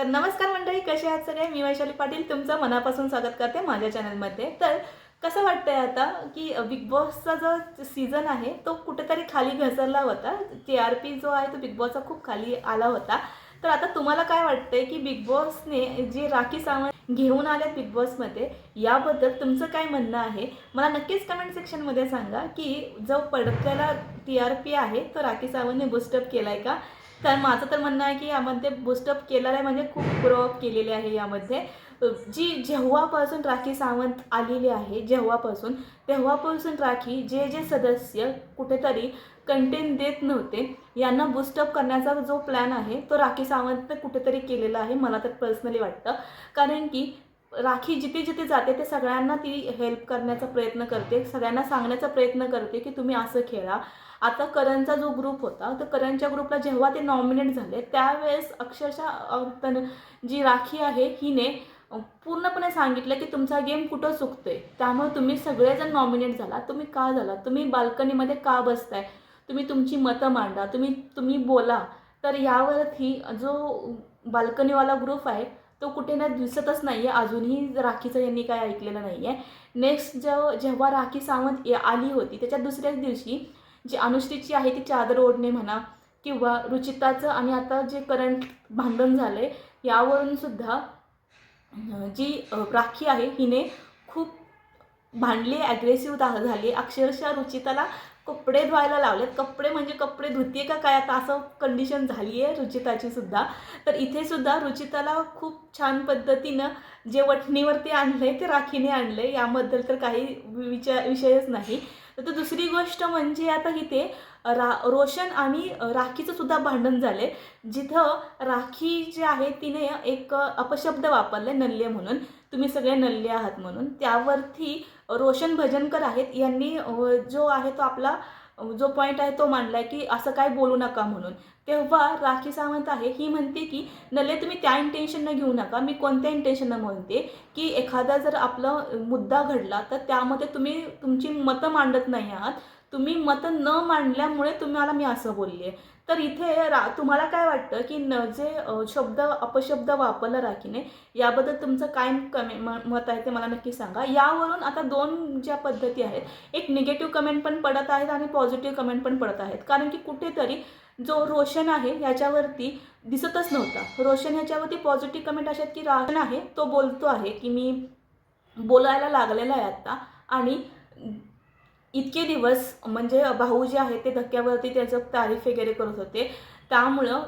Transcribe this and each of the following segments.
तर नमस्कार मंडळी, कसे आहात सगळे? मी वैशाली पाटील तुमचं मनापासून स्वागत करते माझ्या चॅनलमध्ये। तर कसं वाटतंय आता की बिग बॉसचा जो सीझन आहे तो कुठेतरी खाली घसरला होता। TRP जो आहे तो बिग बॉसचा खूप खाली आला होता। तर आता तुम्हाला काय वाटतंय की बिग बॉसने जे राखी सावंत घेऊन आले बिग बॉसमध्ये, याबद्दल तुमचं काय म्हणणं आहे? मला नक्कीच कमेंट सेक्शनमध्ये सांगा की जो पडद्याला TRP आहे तो राखी सावंतने बूस्टअप केलाय का? तर माझं तर म्हणणं आहे की यामध्ये बूस्टअप केलेलं आहे, म्हणजे खूप ग्रोअप केलेले आहे यामध्ये। जी जेव्हापासून राखी सावंत आलेली आहे, तेव्हापासून राखी जे सदस्य कुठेतरी कंटेंट देत नव्हते, यांना बूस्टअप करण्याचा जो प्लॅन आहे तो राखी सावंतने कुठेतरी केलेला आहे, मला तर पर्सनली वाटतं। कारण की राखी जिथे जिथे जाते ते सगळ्यांना ती हेल्प करण्याचा प्रयत्न करते, सगळ्यांना सांगण्याचा प्रयत्न करते की तुम्ही असं खेळा। आता करणचा जो ग्रुप होता, तर करणच्या ग्रुपला जेव्हा ते नॉमिनेट झाले त्यावेळेस अक्षरशः जी राखी आहे हिने पूर्णपणे सांगितलं की तुमचा गेम कुठं चुकतोय, त्यामुळे तुम्ही सगळेजण नॉमिनेट झाला। तुम्ही का झाला? तुम्ही बाल्कनीमध्ये का बसताय? तुम्ही तुमची मतं मांडा, तुम्ही बोला। तर यावरती जो बाल्कनीवाला ग्रुप आहे तो कुठे ना दिसतच नाही आहे, अजूनही राखीचं यांनी काय ऐकलेलं नाही आहे। नेक्स्ट जेव्हा राखी सावंत आली होती त्याच्या दुसऱ्याच दिवशी जी अनुश्रीची आहे ती चादर ओढणे म्हणा, किंवा रुचिताचं आणि आता जे करंट भांडण झालं आहे यावरून सुद्धा जी राखी आहे हिने खूप भांडली, ॲग्रेसिव्ह झाली। अक्षरशः रुचिताला कपडे धुवायला लावलेत, कपडे म्हणजे कपडे धुते का काय आता असं कंडिशन झाली आहे रुचिताची सुद्धा। तर इथे सुद्धा रुचिताला खूप छान पद्धतीनं जे वठणीवरती आणलंय ते राखीने आणलंय, याबद्दल तर काही विषयच नाही। तर दुसरी गोष्ट म्हणजे आता इथे रोशन आणि राखीचं सुद्धा भांडण झाले, जिथं राखी जे आहे तिने एक अपशब्द वापरले नल्ले म्हणून, तुम्ही सगळे नल्ले आहात म्हणून। त्यावरती रोशन भजनकर आहेत यांनी जो आहे तो आपला जो पॉईंट आहे तो मांडलाय की असं काय बोलू नका म्हणून। तेव्हा राखी सावंत आहे ही म्हणते की नल्ले तुम्ही त्या इंटेन्शननं घेऊ नका, मी कोणत्या इंटेन्शननं म्हणते की एखादा जर आपला मुद्दा घडला तर त्यामध्ये तुम्ही तुमची मतं मांडत नाही आहात, तुम्ही मतं न मांडल्यामुळे तुम्हाला मी असं बोलले। तर इथे तुम्हाला काय वाटतं की जे अपशब्द वापरला राखीने, याबद्दल तुमचं काय मत आहे ते मला नक्की सांगा। यावरून आता दोन ज्या पद्धती आहेत, एक निगेटिव्ह कमेंट पण पडत आहेत आणि पॉझिटिव्ह कमेंट पण पडत आहेत। कारण की कुठेतरी जो रोशन आहे ह्याच्यावरती दिसतच नव्हता, रोशन ह्याच्यावरती पॉझिटिव्ह कमेंट अशा की रोशन आहे तो बोलतो आहे की मी बोलायला लागलेला आहे आत्ता, आणि इतके दिवस म्हणजे भाऊ जे आहे ते धक्क्यावरती त्याचं तारीफ वगैरे करत होते, त्यामुळं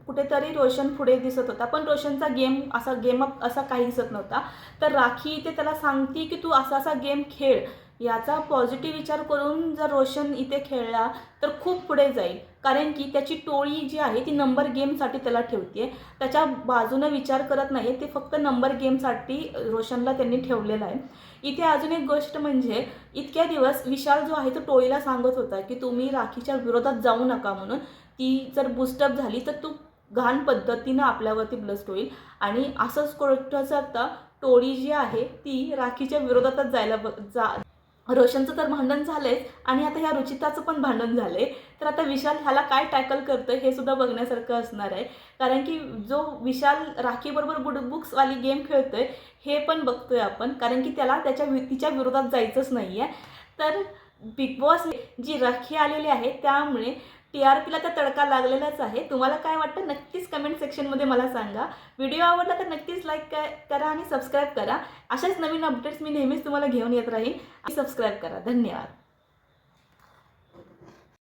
कुठेतरी रोशन पुढे दिसत होता। पण रोशनचा गेम असा काही दिसत नव्हता। तर राखी इथे त्याला सांगते की तू असा गेम खेळ, याचा पॉझिटिव्ह विचार करून जर रोशन इथे खेळला तर खूप पुढे जाईल। कारण की त्याची टोळी जी आहे ती नंबर गेमसाठी त्याला ठेवते, त्याच्या बाजूने विचार करत नाही, ते फक्त नंबर गेमसाठी रोशनला त्यांनी ठेवलेलं आहे। इथे अजून एक गोष्ट म्हणजे इतक्या दिवस विशाल जो आहे तो टोळीला सांगत होता की तुम्ही राखीच्या विरोधात जाऊ नका म्हणून, ती जर बूस्टअप झाली तर तू घाण पद्धतीनं आपल्यावरती ब्लस्ट होईल, आणि असंच कोर्टाचं आता टोळी जी आहे ती राखीच्या विरोधातच रोशनचं तर भांडण झालंय आणि आता ह्या रुचिताचं पण भांडण झालंय। तर आता विशाल ह्याला काय टॅकल करतोय हे सुद्धा बघण्यासारखं असणार आहे। कारण की जो विशाल राखीबरोबर गुड बुक्सवाली गेम खेळतोय हे पण बघतोय आपण, कारण की त्याला तिच्या विरोधात जायचंच नाही आहे। तर बिग बॉस जी राखी आलेली आहे त्यामुळे TRPला तर तडका लागलेलाच आहे। तुम्हाला काय वाटतं नक्कीच कमेंट सेक्शनमध्ये मला सांगा। व्हिडिओ आवडला तर नक्कीच लाईक करा आणि सबस्क्राईब करा। अशाच नवीन अपडेट्स मी नेहमीच तुम्हाला घेऊन येत राहीन। सबस्क्राईब करा। धन्यवाद।